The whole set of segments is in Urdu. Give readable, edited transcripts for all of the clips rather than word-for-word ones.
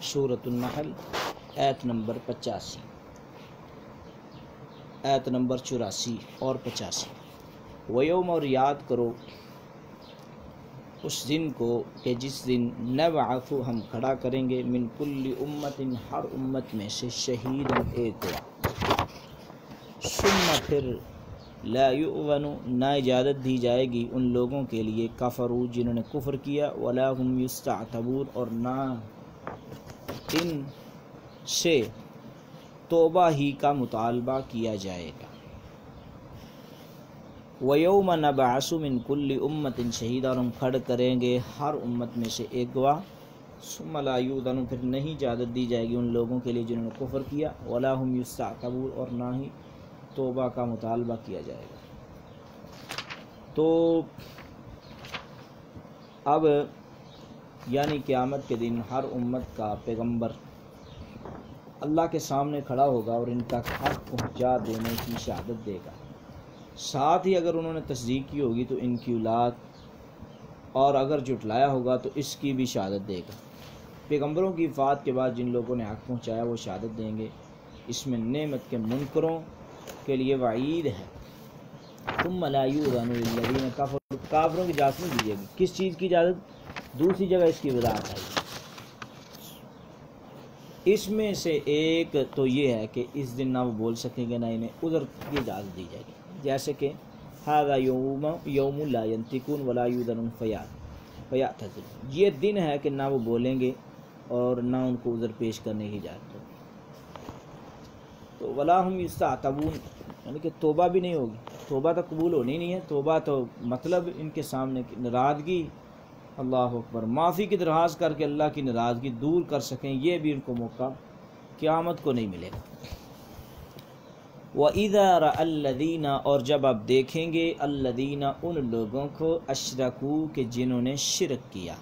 سورۃ النحل آیت نمبر 85، آیت نمبر 84 اور 85۔ ویوم، اور یاد کرو اس دن کو کہ جس دن نبعث ہم کھڑا کریں گے من کل امت، ہر امت میں سے شہید ایک ہوا، ثم پھر لا یؤذن، نہ اجازت دی جائے گی ان لوگوں کے لیے کفروا جنہوں نے کفر کیا، ولا هم یستعتبون، اور نہ ان سے توبہ ہی کا مطالبہ کیا جائے گا۔ وَيَوْمَ نَبْعَثُ مِنْ كُلِّ أُمَّةٍ شَهِيدًا، اور ہم کھڑ کریں گے ہر امت میں سے ایک گواہ، ثم لا یؤذن، پھر نہیں اجازت دی جائے گی ان لوگوں کے لیے جنہوں نے کفر کیا، ولا هم یستعتبون، اور نہ ہی توبہ کا مطالبہ کیا جائے گا۔ تو اب یعنی قیامت کے دن ہر امت کا پیغمبر اللہ کے سامنے کھڑا ہوگا اور ان کا حق پہنچا دینے کی شہادت دے گا۔ ساتھ ہی اگر انہوں نے تصدیق کی ہوگی تو ان کی اولاد، اور اگر جھٹلایا ہوگا تو اس کی بھی شہادت دے گا۔ پیغمبروں کی وفات کے بعد جن لوگوں نے حق پہنچایا وہ شہادت دیں گے، اس میں نعمت کے منکروں کے لیے وعید ہے۔ ثم لا یؤذن للذین کفروا، کافروں کی اجازت نہیں دی جائے گی۔ کس چیز کی اجازت؟ دوسری جگہ اس کی وضاحت ہے۔ اس میں سے ایک تو یہ ہے کہ اس دن نہ وہ بول سکیں گے، نہ انہیں عذر کی اجازت دی جائے گی، جیسے کہ ھذا یوم لا ینطقون ولا یؤذن فیعتذرون، یہ دن ہے کہ نہ وہ بولیں گے اور نہ ان کو عذر پیش کرنے کی اجازت ہوگی۔ تو ولا هم یستعتبون یعنی کہ توبہ بھی نہیں ہوگی، توبہ تو قبول ہونی نہیں ہے۔ توبہ تو مطلب ان کے سامنے ناراضگی، اللہ اکبر، معافی کی درخواست کر کے اللہ کی ناراضگی دور کر سکیں، یہ بھی ان کو موقع قیامت کو نہیں ملے گا۔ وَإِذَا رَأَى الَّذِينَ، اور جب آپ دیکھیں گے الَّذِينَ ان لوگوں کو اشرکوا کہ جنہوں نے شرک کیا۔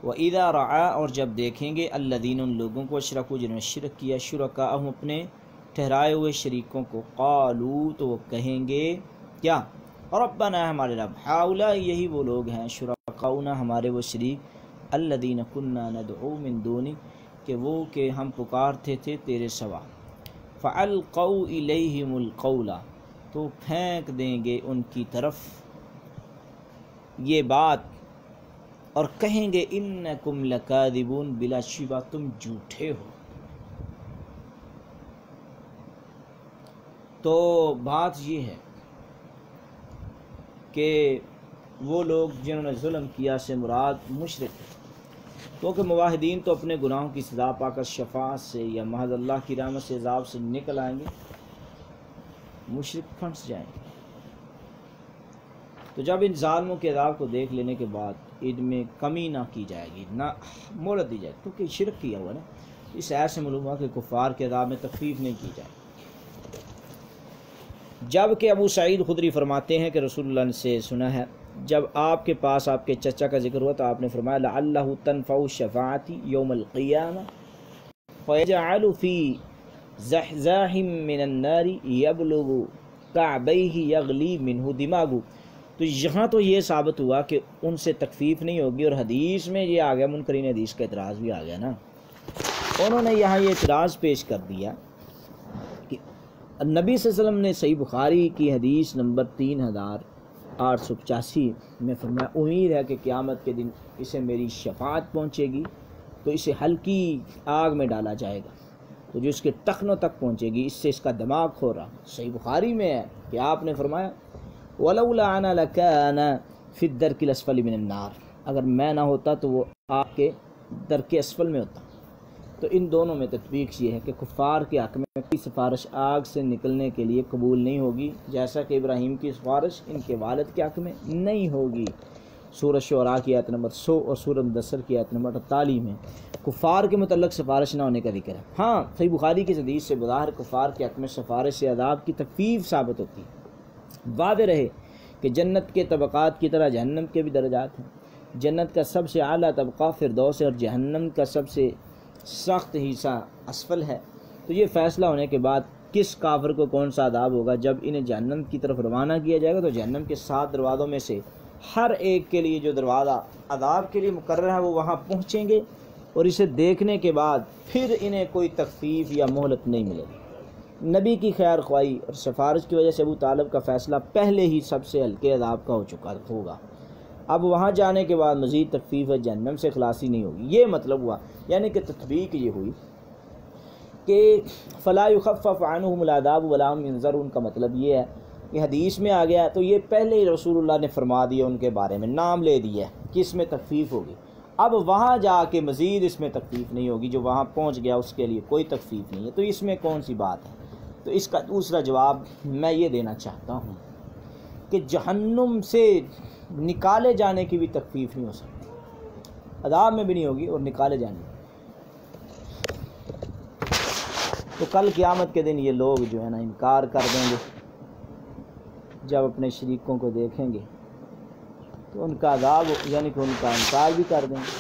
وَإِذَا رَأَى، اور جب دیکھیں گے الَّذِينَ ان لوگوں کو اشرکوا جنہوں نے شرک کیا، شرکاءہم اپنے ٹھہرائے ہوئے شریکوں کو، قالوا تو وہ کہیں گے کیا؟ ربنا ہمارے رب، ہؤلاء یہی وہ لوگ ہیں، شرکاؤنا ہمارے وہ شریک، الذین کنا ندعو من دونک کہ وہ کہ ہم پکارتے تھے تیرے سوا، فالقوا الیہم القول تو پھینک دیں گے ان کی طرف یہ بات اور کہیں گے انکم لکاذبون، بلا شبہ تم جھوٹے ہو۔ تو بات یہ ہے کہ وہ لوگ جنہوں نے ظلم کیا سے مراد مشرک ہیں، کیونکہ موحدین تو اپنے گناہوں کی سزا پا کر شفاعت سے یا محض اللہ کی رحمت سے عذاب سے نکل آئیں گے، مشرک پھنس جائیں گے۔ تو جب ان ظالموں کے عذاب کو دیکھ لینے کے بعد ان میں کمی نہ کی جائے گی، نہ مہلت دی جائے گی، کیونکہ شرک کیا ہوا نا، اس ایسے سے معلوم ہوا کہ کفار کے عذاب میں تخفیف نہیں کی جائے گی۔ جب کہ ابو سعید خدری فرماتے ہیں کہ رسول اللہ نے سے سنا ہے، جب آپ کے پاس آپ کے چچا کا ذکر ہوا تو آپ نے فرمایا لعلہ تنفع الشفاعۃ یوم القیامہ فیجعل فی زحزاح من النار یبلغ کعبیہ یغلی منہ دماغہ۔ تو یہاں تو یہ ثابت ہوا کہ ان سے تخفیف نہیں ہوگی، اور حدیث میں یہ آ گیا، منکرین حدیث کا اعتراض بھی آ گیا نا، انہوں نے یہاں یہ اعتراض پیش کر دیا کہ نبی صلی اللہ علیہ وسلم نے صحیح بخاری کی حدیث نمبر 3885 میں فرمایا امید ہے کہ قیامت کے دن اسے میری شفاعت پہنچے گی تو اسے ہلکی آگ میں ڈالا جائے گا، تو جو اس کے ٹخنوں تک پہنچے گی اس سے اس کا دماغ کھو رہا۔ صحیح بخاری میں ہے کہ آپ نے فرمایا وَلَوْلَا أَنَا لَكَانَ فِي الدَّرْكِ الْأَسْفَلِ مِنَ النَّارِ، اگر میں نہ ہوتا تو وہ آگ کے درک اسفل میں ہوتا۔ تو ان دونوں میں تطبیق یہ ہے کہ کفار کے حق میں کوئی سفارش آگ سے نکلنے کے لیے قبول نہیں ہوگی، جیسا کہ ابراہیم کی سفارش ان کے والد کے حق میں نہیں ہوگی۔ سورہ شعراء کی آیت نمبر 100 اور سورہ مدثر کی آیت نمبر 48 میں کفار کے متعلق سفارش نہ ہونے کا ذکر ہے۔ ہاں صحیح بخاری کی حدیث سے بظاہر کفار کے حق میں سفارش سے عذاب کی تخفیف ثابت ہوتی ہے۔ واضح رہے کہ جنت کے طبقات کی طرح جہنم کے بھی درجات ہیں، جنت کا سب سے اعلیٰ طبقہ فردوس ہے اور جہنم کا سب سے سخت حصہ اسفل ہے۔ تو یہ فیصلہ ہونے کے بعد کس کافر کو کون سا عذاب ہوگا، جب انہیں جہنم کی طرف روانہ کیا جائے گا تو جہنم کے 7 دروازوں میں سے ہر ایک کے لیے جو دروازہ عذاب کے لیے مقرر ہے وہ وہاں پہنچیں گے، اور اسے دیکھنے کے بعد پھر انہیں کوئی تخفیف یا مہلت نہیں ملے گی۔ نبی کی خیر خواہی اور سفارش کی وجہ سے ابو طالب کا فیصلہ پہلے ہی سب سے ہلکے عذاب کا ہو چکا ہوگا، اب وہاں جانے کے بعد مزید تخفیف و جہنم سے خلاصی نہیں ہوگی۔ یہ مطلب ہوا، یعنی کہ تطبیق یہ ہوئی کہ فلا یخفف عنہم العذاب ولا هم ینظرون کا مطلب یہ ہے کہ حدیث میں آ گیا تو یہ پہلے ہی رسول اللہ نے فرما دیا، ان کے بارے میں نام لے دیا کہ اس میں تخفیف ہوگی، اب وہاں جا کے مزید اس میں تخفیف نہیں ہوگی، جو وہاں پہنچ گیا اس کے لیے کوئی تخفیف نہیں ہے، تو اس میں کون سی بات ہے؟ تو اس کا دوسرا جواب میں یہ دینا چاہتا ہوں کہ جہنم سے نکالے جانے کی بھی تخفیف نہیں ہو سکتی، عذاب میں بھی نہیں ہوگی اور نکالے جانے میں۔ تو کل قیامت کے دن یہ لوگ جو ہے نا انکار کر دیں گے، جب اپنے شریکوں کو دیکھیں گے تو ان کا عذاب یعنی کہ ان کا انکار بھی کر دیں گے،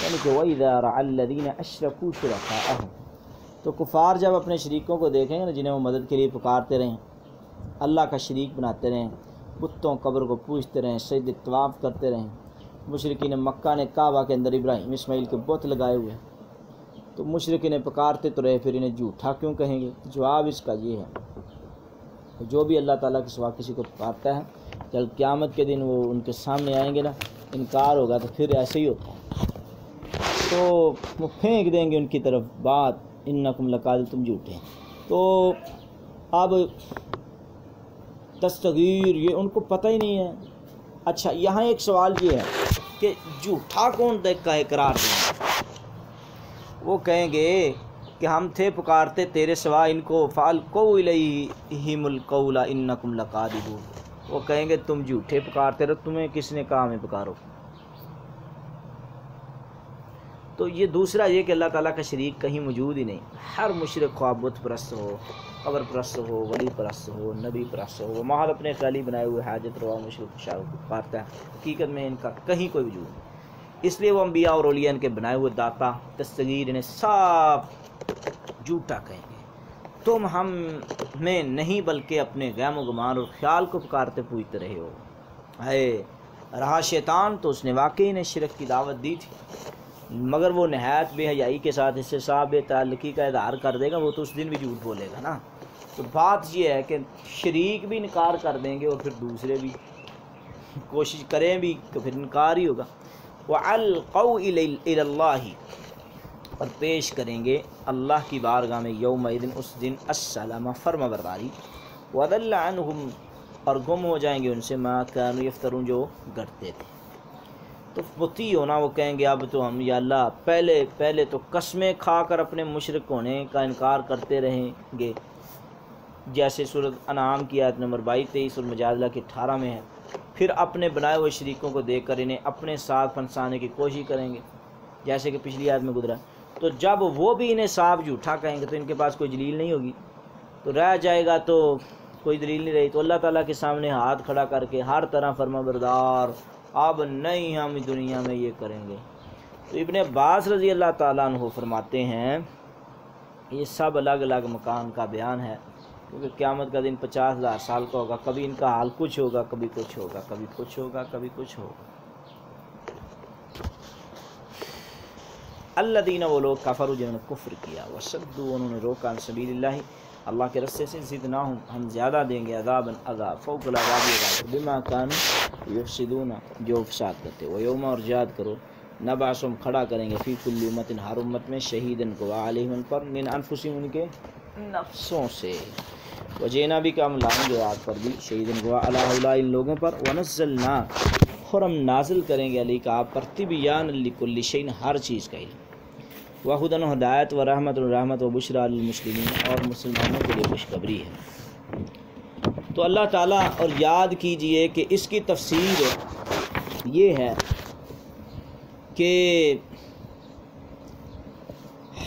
یعنی کہ وَإِذَا رَأَى الَّذِينَ أَشْرَكُوا شُرَكَاءَهُمْ، تو کفار جب اپنے شریکوں کو دیکھیں گے نا جنہیں وہ مدد کے لیے پکارتے رہیں، اللہ کا شریک بناتے رہیں، بتوں قبر کو پوجتے رہیں، سجدے طواف کرتے رہیں، مشرکین مکہ نے کعبہ کے اندر ابراہیم اسماعیل کے بت لگائے ہوئے، تو مشرکین پکارتے تو رہے، پھر انہیں جھوٹا کیوں کہیں گے؟ جواب اس کا یہ ہے، جو بھی اللہ تعالیٰ کے سوا کسی کو پکارتا ہے جب قیامت کے دن وہ ان کے سامنے آئیں گے نا، انکار ہوگا تو پھر ایسے ہی ہوتا ہے، تو وہ پھینک دیں گے ان کی طرف بات، انکم لکاذب، تم جھوٹے ہیں۔ تو اب تستغیر یہ ان کو پتہ ہی نہیں ہے۔ اچھا یہاں ایک سوال یہ ہے کہ جھوٹا کون کا اقرار دیں؟ وہ کہیں گے کہ ہم تھے پکارتے تیرے سوا ان کو، فَأَلْقَوْا إِلَيْهِمُ الْقَوْلَ إِنَّكُمْ لَكَاذِبُونَ، وہ کہیں گے تم جھوٹے پکارتے رہو، تمہیں کس نے کہا ہمیں پکارو؟ تو یہ دوسرا یہ کہ اللہ تعالیٰ کا شریک کہیں موجود ہی نہیں، ہر مشرک خواہ بت پرست ہو، قبر پرست ہو، ولی پرست ہو، نبی پرست ہو، وہ محض اپنے خیالی بنائے ہوئے حاجت روا مشرک شاہ کو پکارتا ہے، حقیقت میں ان کا کہیں کوئی وجود نہیں۔ اس لیے وہ انبیاء اور اولیاء ان کے بنائے ہوئے داتا دستگیر انہیں صاف جھوٹا کہیں گے، تم ہمیں نہیں بلکہ اپنے غم و گمان اور خیال کو پکارتے پوجتے رہے ہو۔ ہے رہا شیطان تو اس نے واقعی انہیں شرک کی دعوت دی تھی، مگر وہ نہایت بے حیائی کے ساتھ اس سے صاحب بے تعلقی کا اظہار کر دے گا، وہ تو اس دن بھی جھوٹ بولے گا نا۔ تو بات یہ ہے کہ شریک بھی انکار کر دیں گے اور پھر دوسرے بھی کوشش کریں بھی تو پھر انکار ہی ہوگا۔ وَأَلْقَوْا إِلَى اللَّهِ، اور پیش کریں گے اللہ کی بارگاہ میں یومئذ اس دن السلام فرما برداری، وَضَلَّ عَنْهُمْ، اور گم ہو جائیں گے ان سے ما كانوا يفترون، جو گھڑتے تھے۔ تو بتی ہونا وہ کہیں گے اب تو ہم یا اللہ پہلے تو قسمیں کھا کر اپنے مشرک ہونے کا انکار کرتے رہیں گے، جیسے سورۃ انعام کی آیت نمبر 22-23 اور مجادلہ کی 18 میں ہے، پھر اپنے بنائے ہوئے شریکوں کو دیکھ کر انہیں اپنے ساتھ پھنسانے کی کوشش کریں گے، جیسے کہ پچھلی آیت میں گزرا۔ تو جب وہ بھی انہیں صاف جھوٹا کہیں گے تو ان کے پاس کوئی دلیل نہیں ہوگی، تو رہ جائے گا تو کوئی دلیل نہیں رہی، تو اللہ تعالیٰ کے سامنے ہاتھ کھڑا کر کے ہر طرح فرما بردار، اب نہیں ہم دنیا میں یہ کریں گے۔ تو ابن عباس رضی اللہ تعالیٰ عنہ فرماتے ہیں یہ سب الگ الگ مکان کا بیان ہے، کیونکہ قیامت کا دن 50,000 سال کا ہوگا، کبھی ان کا حال کچھ ہوگا، کبھی کچھ ہوگا، کبھی کچھ ہوگا، کبھی کچھ ہوگا۔ الذین، وہ لوگ کفروا جنہوں نے کفر کیا، وصدوا، انہوں نے روکا عن سبیل اللہ، اللہ کے رستے سے، زدناہم، ہم زیادہ دیں گے عذاباً عذاب، فوق العذاب عذاب، بما کانوا یفسدون، جو فساد کرتے، ویوم، اور یاد کرو، نبعثہم، کھڑا کریں گے، فی کل امت، ہر امت میں، شہیدن، گواہ، علیہم، ان پر، من انفسہم، ان کے نفسوں سے، وجینا بھی کا ہم لائیں گے آپ پر بھی، شہیدن، گواہ، علی ہؤلاء، ان لوگوں پر، ونزلنا، اور ہم نازل کریں گے، علی کا آپ پر، تبیان لکل شیء، ہر چیز کا علم، وہدن، ہدایت، و رحمت، و بشریٰ للمسلمین، اور مسلمانوں کے لیے خوشخبری ہے۔ تو اللہ تعالیٰ، اور یاد کیجئے کہ اس کی تفسیر یہ ہے کہ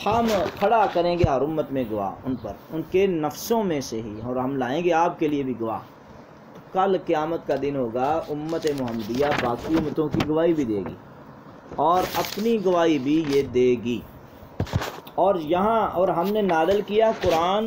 ہم کھڑا کریں گے ہر امت میں گواہ، ان پر، ان کے نفسوں میں سے ہی، اور ہم لائیں گے آپ کے لیے بھی گواہ۔ کل قیامت کا دن ہوگا، امت محمدیہ باقی امتوں کی گواہی بھی دے گی اور اپنی گواہی بھی یہ دے گی، اور یہاں، اور ہم نے نازل کیا قرآن